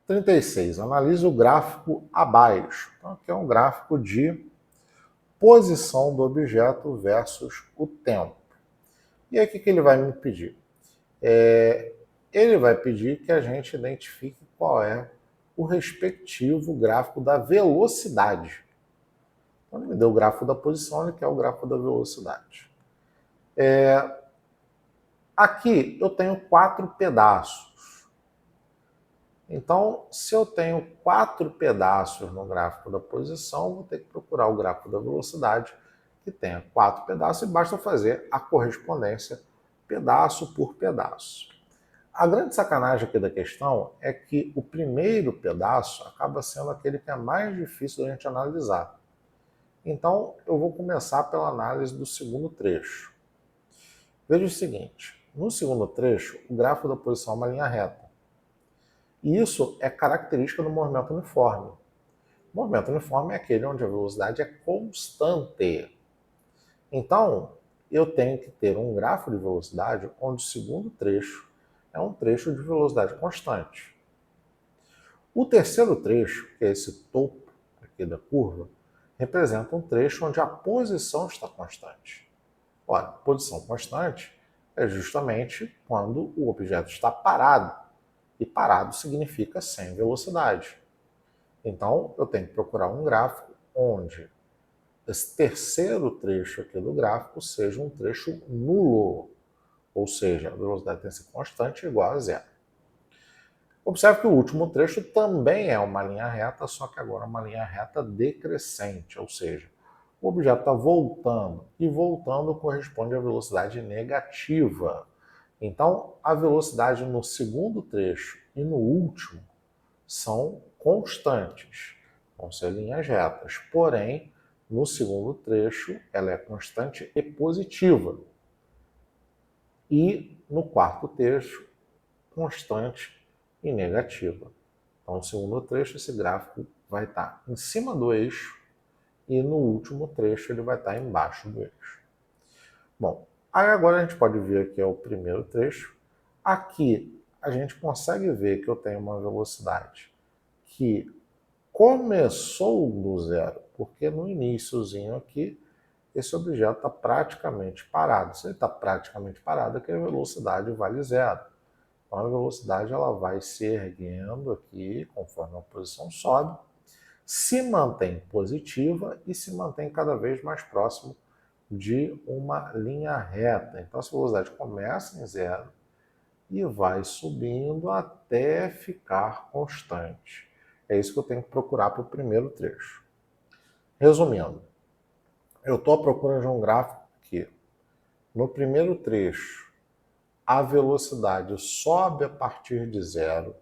36. Analise o gráfico abaixo. Então, aqui é um gráfico de posição do objeto versus o tempo. E aí, o que ele vai me pedir? Ele vai pedir que a gente identifique qual é o respectivo gráfico da velocidade. Então, ele me deu o gráfico da posição, ele quer o gráfico da velocidade. Aqui eu tenho 4 pedaços. Então, se eu tenho 4 pedaços no gráfico da posição, eu vou ter que procurar o gráfico da velocidade, que tenha 4 pedaços, e basta fazer a correspondência pedaço por pedaço. A grande sacanagem aqui da questão é que o primeiro pedaço acaba sendo aquele que é mais difícil da gente analisar. Então, eu vou começar pela análise do segundo trecho. Veja o seguinte, no segundo trecho, o gráfico da posição é uma linha reta. E isso é característica do movimento uniforme. O movimento uniforme é aquele onde a velocidade é constante. Então, eu tenho que ter um gráfico de velocidade onde o segundo trecho é um trecho de velocidade constante. O terceiro trecho, que é esse topo aqui da curva, representa um trecho onde a posição está constante. Ora, posição constante é justamente quando o objeto está parado. E parado significa sem velocidade. Então, eu tenho que procurar um gráfico onde esse terceiro trecho aqui do gráfico seja um trecho nulo. Ou seja, a velocidade tem que ser constante igual a zero. Observe que o último trecho também é uma linha reta, só que agora é uma linha reta decrescente, ou seja, o objeto está voltando, e voltando corresponde à velocidade negativa. Então, a velocidade no segundo trecho e no último são constantes, vão ser linhas retas. Porém, no segundo trecho, ela é constante e positiva. E no quarto trecho, constante e negativa. Então, no segundo trecho, esse gráfico vai estar em cima do eixo e no último trecho ele vai estar embaixo do eixo. Bom, aí agora a gente pode ver aqui é o primeiro trecho. Aqui a gente consegue ver que eu tenho uma velocidade que começou do zero, porque no iniciozinho aqui esse objeto está praticamente parado. Se ele está praticamente parado, é que a velocidade vale zero. Então a velocidade ela vai se erguendo aqui, conforme a posição sobe, se mantém positiva e se mantém cada vez mais próximo de uma linha reta. Então essa velocidade começa em zero e vai subindo até ficar constante. É isso que eu tenho que procurar para o primeiro trecho. Resumindo, eu estou à procura de um gráfico que, no primeiro trecho, a velocidade sobe a partir de zero,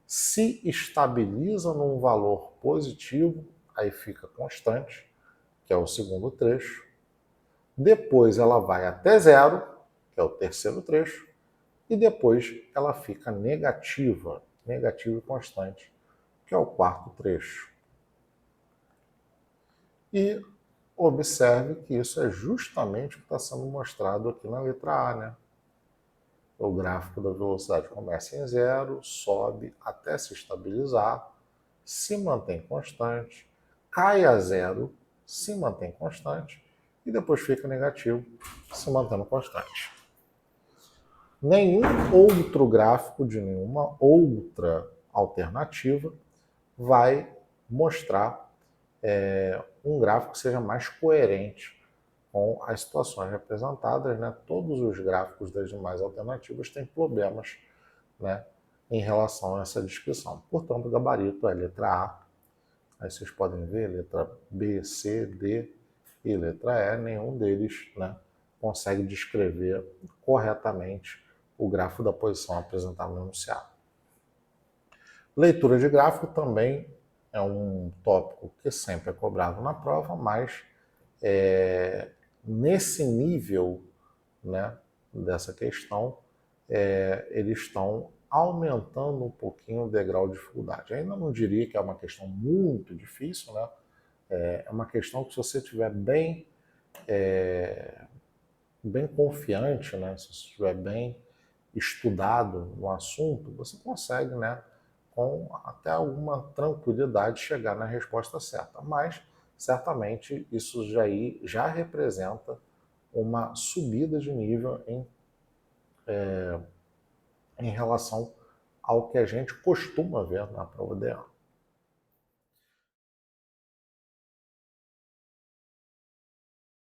se estabiliza num valor positivo, aí fica constante, que é o segundo trecho. Depois ela vai até zero, que é o terceiro trecho, e depois ela fica negativa, negativa e constante, que é o quarto trecho. E observe que isso é justamente o que está sendo mostrado aqui na letra A, né? O gráfico da velocidade começa em zero, sobe até se estabilizar, se mantém constante, cai a zero, se mantém constante, e depois fica negativo, se mantendo constante. Nenhum outro gráfico de nenhuma outra alternativa vai mostrar um gráfico que seja mais coerente com as situações representadas. Né? Todos os gráficos das demais alternativas têm problemas, né, em relação a essa descrição. Portanto, o gabarito é letra A. Aí vocês podem ver letra B, C, D e letra E. Nenhum deles, né, consegue descrever corretamente o gráfico da posição apresentado no enunciado. Leitura de gráfico também é um tópico que sempre é cobrado na prova, mas nesse nível, né, dessa questão, eles estão aumentando um pouquinho o degrau de dificuldade. Ainda não diria que é uma questão muito difícil, né? É uma questão que, se você estiver bem confiante, né? Se você estiver bem estudado no assunto, você consegue, né, com até alguma tranquilidade chegar na resposta certa. Mas, certamente, isso já representa uma subida de nível em relação ao que a gente costuma ver na prova DA.